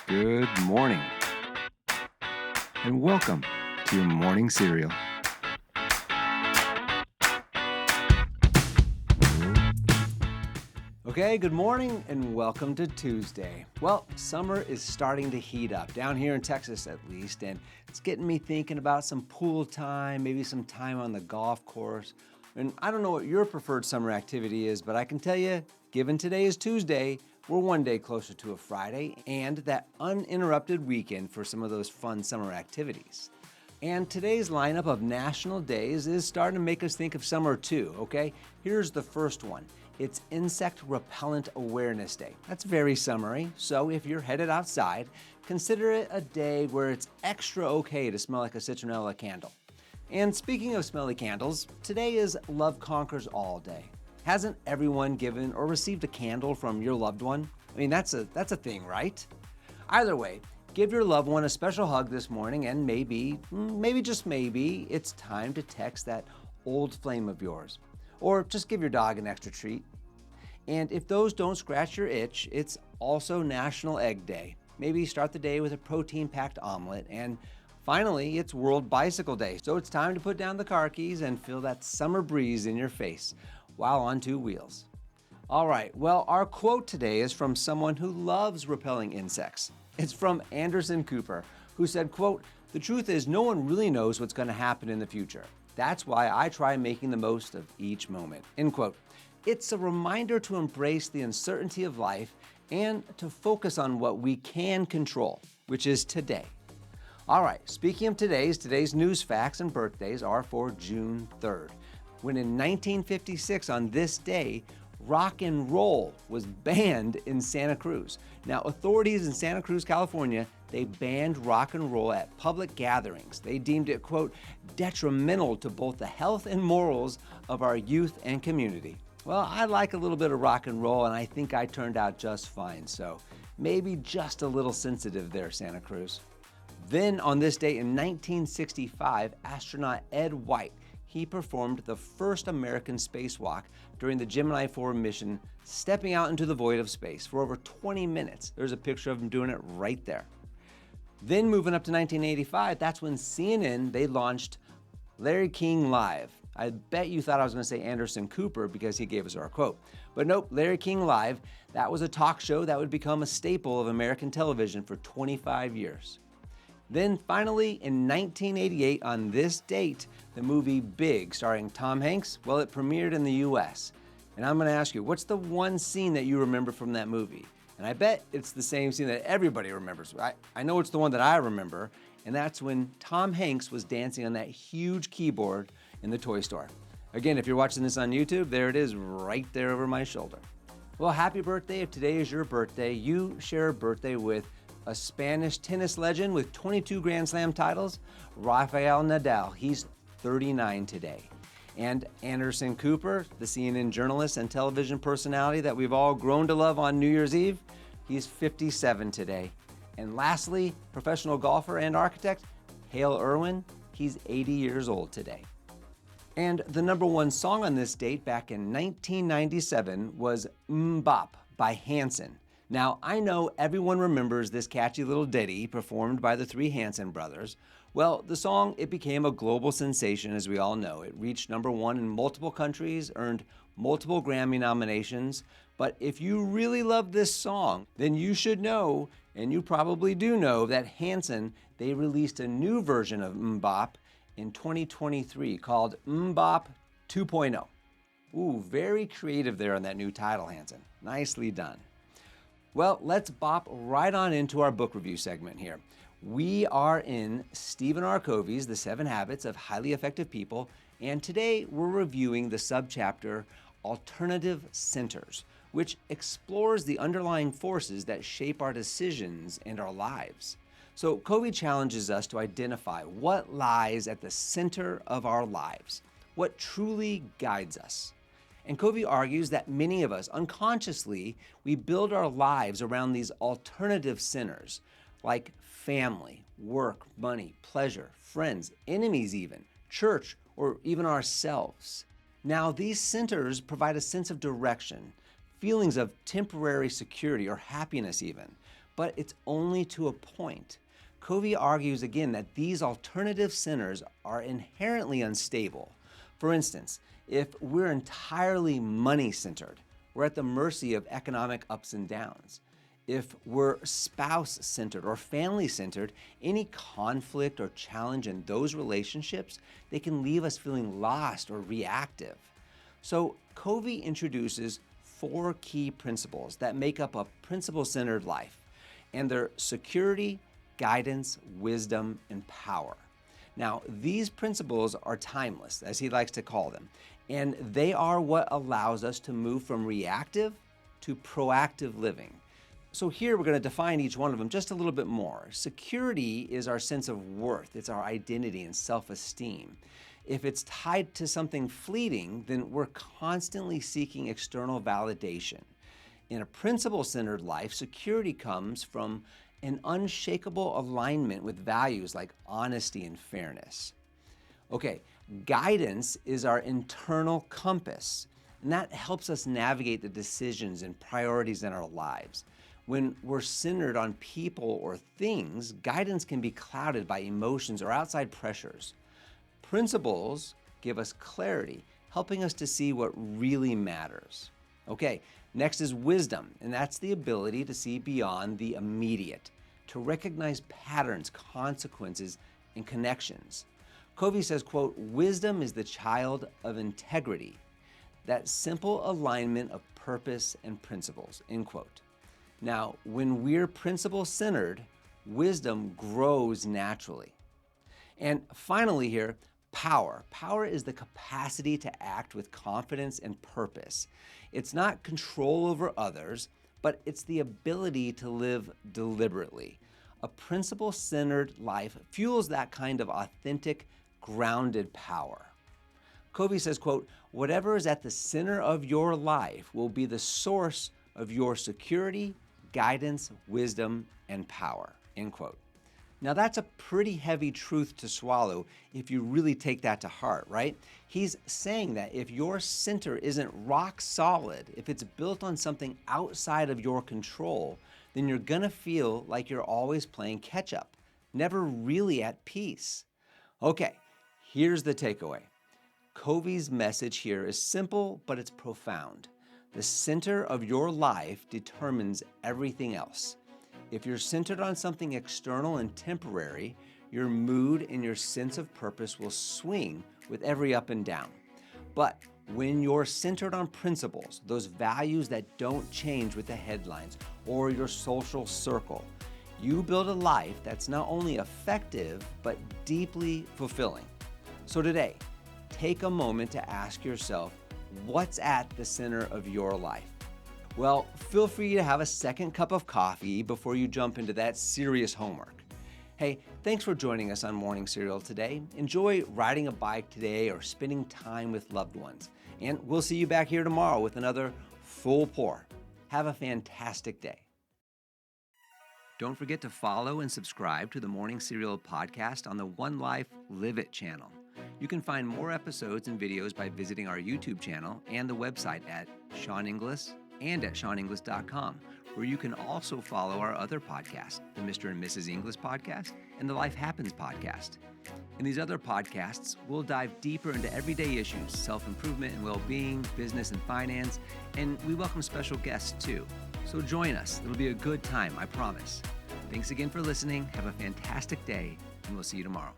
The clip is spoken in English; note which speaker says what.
Speaker 1: Good morning, and welcome to your morning cereal.
Speaker 2: Okay, good morning and welcome to Tuesday. Well, summer is starting to heat up, down here in Texas at least, and it's getting me thinking about some pool time, maybe some time on the golf course. And I don't know what your preferred summer activity is, but I can tell you, given today is Tuesday, we're one day closer to a Friday and that uninterrupted weekend for some of those fun summer activities. And today's lineup of national days is starting to make us think of summer too, okay? Here's the first one. It's Insect Repellent Awareness Day. That's very summery, so if you're headed outside, consider it a day where it's extra okay to smell like a citronella candle. And speaking of smelly candles, today is Love Conquers All Day. Hasn't everyone given or received a candle from your loved one? I mean, that's a thing, right? Either way, give your loved one a special hug this morning and maybe just maybe, it's time to text that old flame of yours. Or just give your dog an extra treat. And if those don't scratch your itch, it's also National Egg Day. Maybe start the day with a protein-packed omelet. And finally, it's World Bicycle Day. So it's time to put down the car keys and feel that summer breeze in your face while on two wheels. All right, well, our quote today is from someone who loves repelling insects. It's from Anderson Cooper, who said, quote, "The truth is no one really knows what's going to happen in the future. That's why I try making the most of each moment," end quote. It's a reminder to embrace the uncertainty of life and to focus on what we can control, which is today. All right, speaking of today's news facts and birthdays are for June 3rd, when in 1956 on this day, rock and roll was banned in Santa Cruz. Now, authorities in Santa Cruz, California, they banned rock and roll at public gatherings. They deemed it, quote, detrimental to both the health and morals of our youth and community. Well, I like a little bit of rock and roll, and I think I turned out just fine, so maybe just a little sensitive there, Santa Cruz. Then, on this day in 1965, astronaut Ed White, he performed the first American spacewalk during the Gemini 4 mission, stepping out into the void of space for over 20 minutes. There's a picture of him doing it right there. Then moving up to 1985, that's when CNN, they launched Larry King Live. I bet you thought I was going to say Anderson Cooper because he gave us our quote. But nope, Larry King Live, that was a talk show that would become a staple of American television for 25 years. Then finally, in 1988, on this date, the movie Big, starring Tom Hanks, well, it premiered in the US. And I'm going to ask you, what's the one scene that you remember from that movie? And I bet it's the same scene that everybody remembers. I know it's the one that I remember, and that's when Tom Hanks was dancing on that huge keyboard in the toy store. Again, if you're watching this on YouTube, there it is right there over my shoulder. Well, happy birthday. If today is your birthday, you share a birthday with a Spanish tennis legend with 22 Grand Slam titles, Rafael Nadal. He's 39 today. And Anderson Cooper, the CNN journalist and television personality that we've all grown to love on New Year's Eve, he's 57 today. And lastly, professional golfer and architect, Hale Irwin, he's 80 years old today. And the number one song on this date back in 1997 was Mbop by Hanson. Now, I know everyone remembers this catchy little ditty performed by the three Hanson brothers. Well, the song, it became a global sensation, as we all know. It reached number one in multiple countries, earned multiple Grammy nominations. But if you really love this song, then you should know, and you probably do know, that Hanson, they released a new version of Mbop in 2023 called Mbop 2.0. Ooh, very creative there on that new title, Hanson. Nicely done. Well, let's bop right on into our book review segment here. We are in Stephen R. Covey's The 7 Habits of Highly Effective People, and today we're reviewing the subchapter Alternative Centers, which explores the underlying forces that shape our decisions and our lives. So Covey challenges us to identify what lies at the center of our lives, what truly guides us. And Covey argues that many of us, unconsciously, we build our lives around these alternative centers, like family, work, money, pleasure, friends, enemies even, church, or even ourselves. Now, these centers provide a sense of direction, feelings of temporary security or happiness even. but it's only to a point. Covey argues again that these alternative centers are inherently unstable. For instance, if we're entirely money-centered, we're at the mercy of economic ups and downs. If we're spouse-centered or family-centered, any conflict or challenge in those relationships, they can leave us feeling lost or reactive. So Covey introduces 4 key principles that make up a principle-centered life, and they're security, guidance, wisdom, and power. Now, these principles are timeless, as he likes to call them, and they are what allows us to move from reactive to proactive living. So here we're going to define each one of them just a little bit more. Security is our sense of worth. It's our identity and self-esteem. If it's tied to something fleeting, then we're constantly seeking external validation. In a principle-centered life, security comes from an unshakable alignment with values like honesty and fairness. Okay, guidance is our internal compass, and that helps us navigate the decisions and priorities in our lives. When we're centered on people or things, guidance can be clouded by emotions or outside pressures. Principles give us clarity, helping us to see what really matters. Okay, next is wisdom, and that's the ability to see beyond the immediate, to recognize patterns, consequences, and connections. Covey says, quote, "Wisdom is the child of integrity, that simple alignment of purpose and principles," end quote. Now, when we're principle-centered, wisdom grows naturally. And finally here, power. Power is the capacity to act with confidence and purpose. It's not control over others, but it's the ability to live deliberately. A principle-centered life fuels that kind of authentic, grounded power. Covey says, quote, "Whatever is at the center of your life will be the source of your security, guidance, wisdom, and power," end quote. Now that's a pretty heavy truth to swallow if you really take that to heart, right? He's saying that if your center isn't rock solid, if it's built on something outside of your control, then you're gonna feel like you're always playing catch up, never really at peace. Okay, here's the takeaway. Covey's message here is simple, but it's profound. The center of your life determines everything else. If you're centered on something external and temporary, your mood and your sense of purpose will swing with every up and down. But when you're centered on principles, those values that don't change with the headlines or your social circle, you build a life that's not only effective, but deeply fulfilling. So today, take a moment to ask yourself, what's at the center of your life? Well, feel free to have a second cup of coffee before you jump into that serious homework. Hey, thanks for joining us on Morning Cereal today. Enjoy riding a bike today or spending time with loved ones. And we'll see you back here tomorrow with another full pour. Have a fantastic day. Don't forget to follow and subscribe to the Morning Cereal podcast on the One Life Live It channel. You can find more episodes and videos by visiting our YouTube channel and the website at Sean Inglis and at SeanInglis.com, where you can also follow our other podcasts, the Mr. and Mrs. Inglis podcast and the Life Happens podcast. In these other podcasts, we'll dive deeper into everyday issues, self-improvement and well-being, business and finance, and we welcome special guests too. So join us. It'll be a good time, I promise. Thanks again for listening. Have a fantastic day, and we'll see you tomorrow.